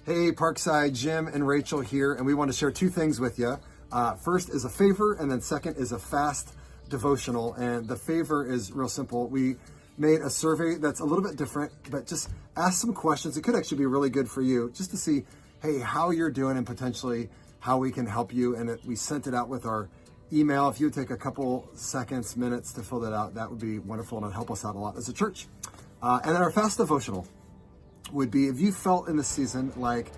Hey, Parkside, Jim and Rachel here, and we want to share two things with you. First is a favor, and then second is a fast devotional. And the favor is real simple. We made a survey that's a little bit different, but just ask some questions. It could actually be really good for you just to see, hey, how you're doing and potentially how we can help you. And we sent it out with our email. If you would take a couple seconds, minutes to fill that out, that would be wonderful and it'd help us out a lot as a church. And then our fast devotional would be if you felt in the season like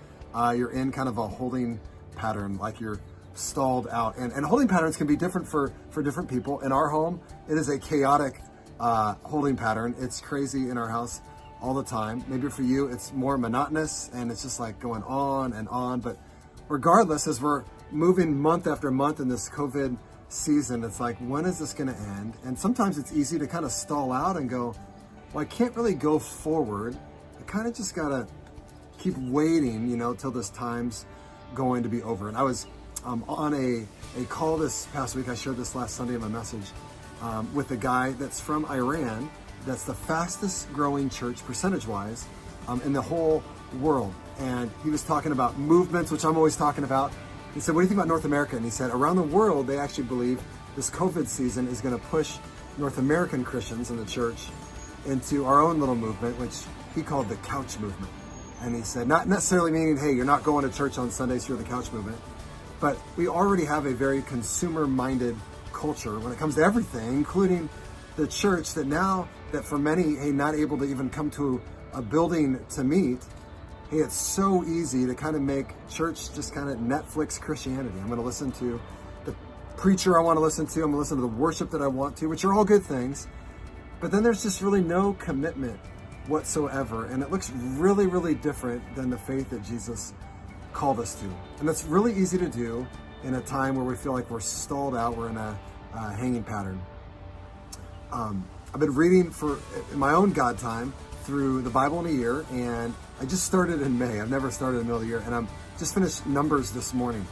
you're in kind of a holding pattern, like you're stalled out. And holding patterns can be different for different people. In our home, it is a chaotic holding pattern. It's crazy in our house all the time. Maybe for you, it's more monotonous and it's just like going on and on. But regardless, as we're moving month after month in this COVID season, it's like, when is this going to end? And sometimes it's easy to kind of stall out and go, well, I can't really go forward. I kind of just got to keep waiting, till this time's going to be over. And I was on a call this past week. I shared this last Sunday in my message with a guy that's from Iran. That's the fastest growing church percentage-wise in the whole world. And he was talking about movements, which I'm always talking about. He said, what do you think about North America? And he said, around the world, they actually believe this COVID season is going to push North American Christians in the church into our own little movement, which he called the couch movement. And he said, not necessarily meaning, hey, you're not going to church on Sundays, you're the couch movement. But we already have a very consumer-minded culture when it comes to everything, including the church, that now that for many, hey, not able to even come to a building to meet, hey, it's so easy to kind of make church just kind of Netflix Christianity. I'm going to listen to the preacher I want to listen to. I'm going to listen to the worship that I want to, which are all good things. But then there's just really no commitment whatsoever. And it looks really, really different than the faith that Jesus called us to. And that's really easy to do in a time where we feel like we're stalled out, we're in a hanging pattern. I've been reading in my own God time through the Bible in a year, and I just started in May. I've never started in the middle of the year, and I'm just finished Numbers this morning.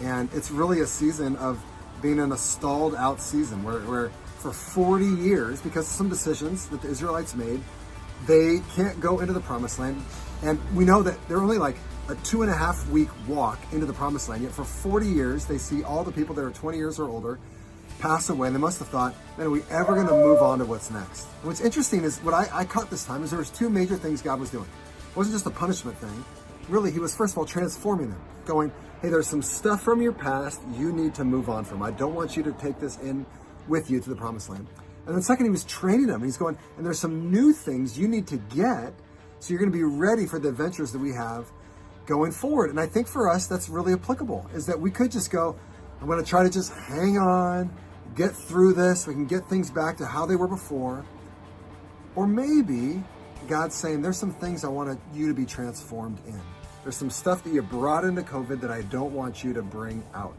And it's really a season of being in a stalled out season where for 40 years, because of some decisions that the Israelites made, they can't go into the promised land. And we know that they're only like a 2.5 week walk into the promised land. Yet for 40 years, they see all the people that are 20 years or older pass away. And they must have thought, man, are we ever going to move on to what's next? And what's interesting is what I caught this time is there was two major things God was doing. It wasn't just a punishment thing. Really, he was, first of all, transforming them, going, hey, there's some stuff from your past you need to move on from. I don't want you to take this in with you to the promised land. And then second, he was training them. He's going, and there's some new things you need to get so you're going to be ready for the adventures that we have going forward. And I think for us, that's really applicable, is that we could just go, I'm going to try to just hang on, get through this. We can get things back to how they were before. Or maybe God's saying, there's some things I want you to be transformed in. There's some stuff that you brought into COVID that I don't want you to bring out.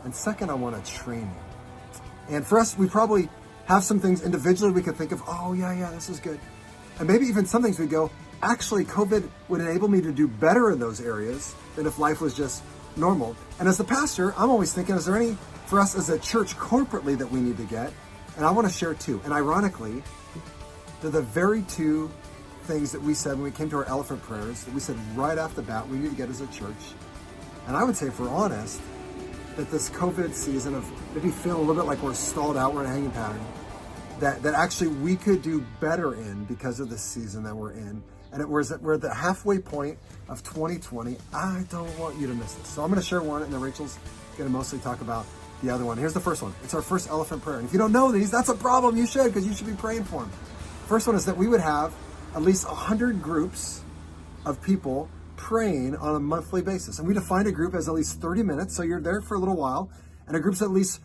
And second, I want to train you. And for us, we probably have some things individually we could think of, oh, yeah, this is good. And maybe even some things we go, actually, COVID would enable me to do better in those areas than if life was just normal. And as the pastor, I'm always thinking, is there any for us as a church corporately that we need to get? And I want to share two. And ironically, they're the very two things that we said when we came to our elephant prayers, that we said right off the bat we need to get as a church. And I would say, if we're honest, that this COVID season of maybe feeling a little bit like we're stalled out, we're in a hanging pattern, that actually we could do better in because of this season that we're in. And we're at the halfway point of 2020. I don't want you to miss this. So I'm going to share one, and then Rachel's going to mostly talk about the other one. Here's the first one. It's our first elephant prayer. And if you don't know these, that's a problem. You should, because you should be praying for them. First one is that we would have at least 100 groups of people praying on a monthly basis. And we define a group as at least 30 minutes. So you're there for a little while. And a group's at least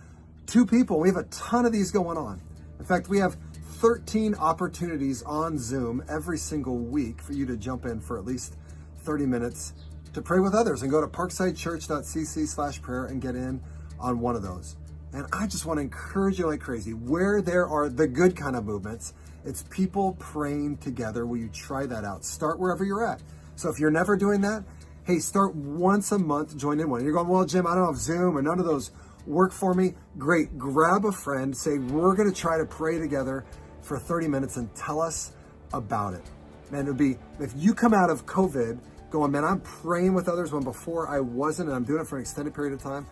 2 people. We have a ton of these going on. In fact, we have 13 opportunities on Zoom every single week for you to jump in for at least 30 minutes to pray with others, and go to parksidechurch.cc/prayer and get in on one of those. And I just want to encourage you like crazy, where there are the good kind of movements, it's people praying together. Will you try that out? Start wherever you're at. So if you're never doing that, hey, start once a month, join in one. And you're going, well, Jim, I don't have Zoom or none of those work for me. Great. Grab a friend, say, we're going to try to pray together for 30 minutes and tell us about it. Man, it would be, if you come out of COVID going, man, I'm praying with others when before I wasn't, and I'm doing it for an extended period of time,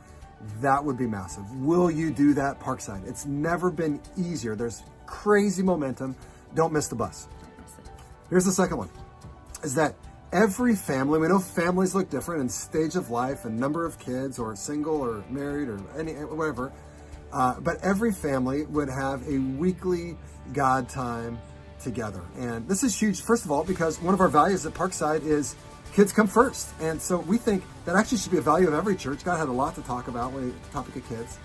that would be massive. Will you do that, Parkside? It's never been easier. There's crazy momentum. Don't miss the bus. Here's the second one, is that every family, we know families look different in stage of life and number of kids or single or married or whatever, but every family would have a weekly God time together. And this is huge, first of all, because one of our values at Parkside is kids come first. And so we think that actually should be a value of every church. God had a lot to talk about when the topic of kids.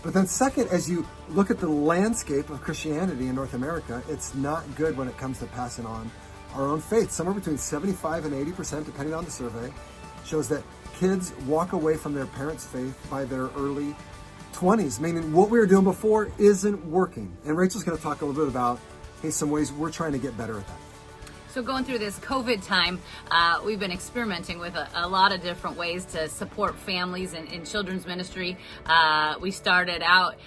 But then second, as you look at the landscape of Christianity in North America, it's not good when it comes to passing on our own faith. Somewhere between 75 and 80%, depending on the survey, shows that kids walk away from their parents' faith by their early 20s, meaning what we were doing before isn't working. And Rachel's going to talk a little bit about, hey, some ways we're trying to get better at that. So going through this COVID time, we've been experimenting with a lot of different ways to support families in children's ministry. We started out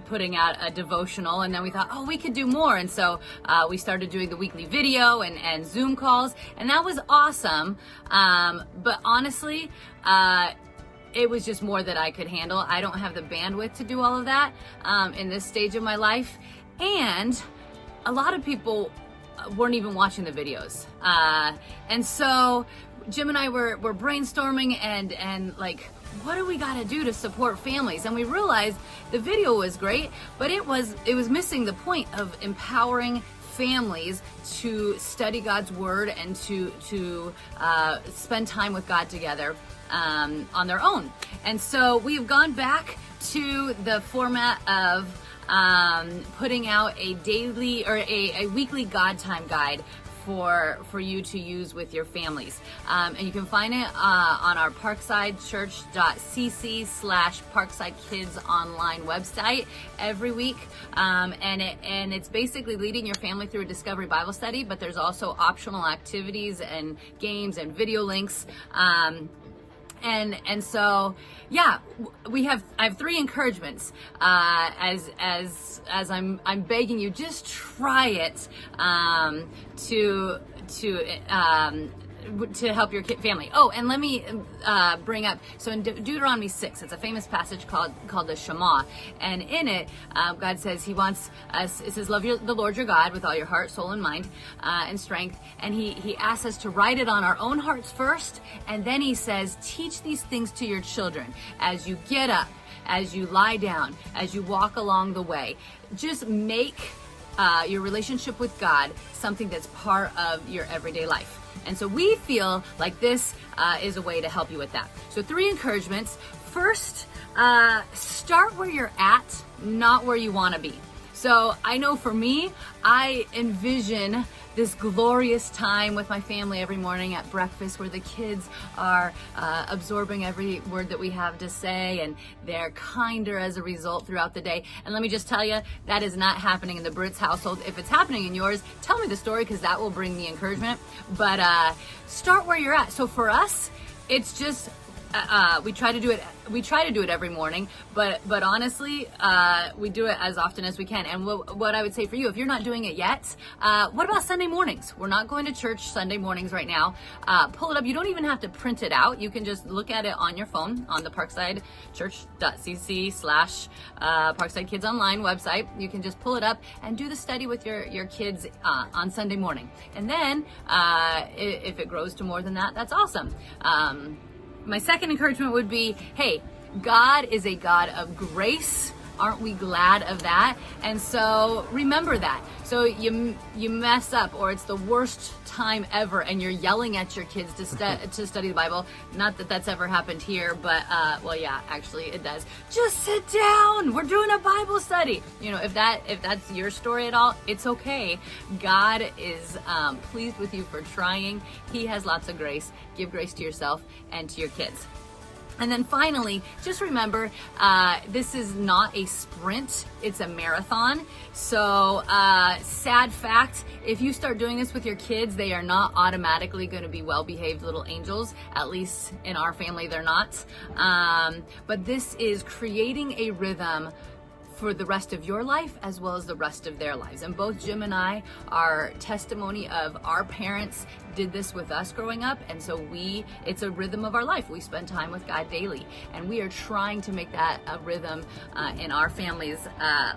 putting out a devotional, and then we thought, oh, we could do more. And so we started doing the weekly video and Zoom calls, and that was awesome. But honestly, it was just more that I could handle. I don't have the bandwidth to do all of that in this stage of my life. And a lot of people weren't even watching the videos. And so Jim and I were brainstorming and like, what do we got to do to support families? And we realized the video was great, but it was missing the point of empowering families to study God's word and to spend time with God together on their own. And so we've gone back to the format of putting out a daily or a weekly God time guide for you to use with your families. And you can find it on our parksidechurch.cc/Parkside Kids online website every week. And it's basically leading your family through a Discovery Bible study, but there's also optional activities and games and video links. And so, yeah, I have 3 encouragements. As I'm begging you, just try it to help your family. Oh, and let me bring up, so in Deuteronomy 6, it's a famous passage called the Shema, and in it, God says He wants us, it says, love the Lord your God with all your heart, soul, and mind, and strength, and He asks us to write it on our own hearts first, and then He says, teach these things to your children as you get up, as you lie down, as you walk along the way. Just make your relationship with God something that's part of your everyday life. And so we feel like this is a way to help you with that. So 3 encouragements. First, start where you're at, not where you want to be. So I know for me, I envision this glorious time with my family every morning at breakfast where the kids are absorbing every word that we have to say, and they're kinder as a result throughout the day. And let me just tell you, that is not happening in the Brits household. If it's happening in yours, tell me the story, because that will bring the encouragement. But start where you're at. So for us, it's just we try to do it every morning, but honestly, we do it as often as we can. And what I would say for you, if you're not doing it yet, what about Sunday mornings? We're not going to church Sunday mornings right now. Pull it up. You don't even have to print it out. You can just look at it on your phone on the parksidechurch.cc/Parkside Kids online website. You can just pull it up and do the study with your kids on Sunday morning. And then if it grows to more than that, that's awesome. My second encouragement would be, hey, God is a God of grace. Aren't we glad of that? And so remember that. So you mess up, or it's the worst time ever, and you're yelling at your kids to study the Bible. Not that that's ever happened here, but well, yeah, actually it does. Just sit down. We're doing a Bible study. You know, if that's your story at all, it's okay. God is pleased with you for trying. He has lots of grace. Give grace to yourself and to your kids. And then finally, just remember, this is not a sprint, it's a marathon. So, sad fact, if you start doing this with your kids, they are not automatically going to be well-behaved little angels. At least in our family, they're not. But this is creating a rhythm for the rest of your life as well as the rest of their lives. And both Jim and I are testimony of our parents did this with us growing up, and so it's a rhythm of our life. We spend time with God daily, and we are trying to make that a rhythm in our family's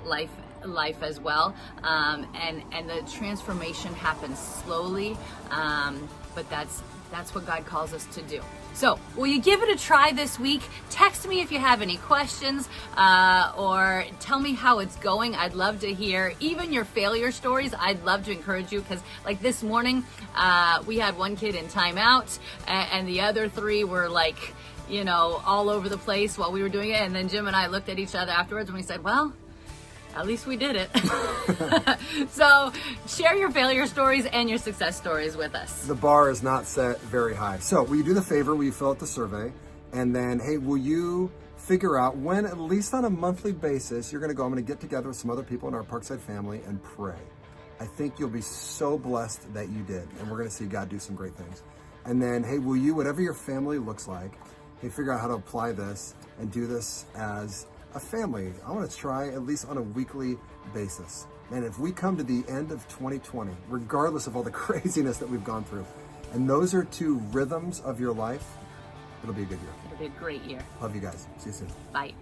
life as well. And the transformation happens slowly, but that's what God calls us to do. So, will you give it a try this week? Text me if you have any questions, or tell me how it's going. I'd love to hear even your failure stories. I'd love to encourage you, because like this morning, we had one kid in timeout, and the other three were like, all over the place while we were doing it. And then Jim and I looked at each other afterwards and we said, well, at least we did it. So share your failure stories and your success stories with us. The bar is not set very high. So will you do the favor, will you fill out the survey? And then, hey, will you figure out when, at least on a monthly basis, I'm going to get together with some other people in our Parkside family and pray. I think you'll be so blessed that you did. And we're going to see God do some great things. And then, hey, will you, whatever your family looks like, hey, figure out how to apply this and do this as a family. I want to try at least on a weekly basis. And if we come to the end of 2020, regardless of all the craziness that we've gone through, and those are two rhythms of your life, it'll be a good year. It'll be a great year. Love you guys. See you soon. Bye.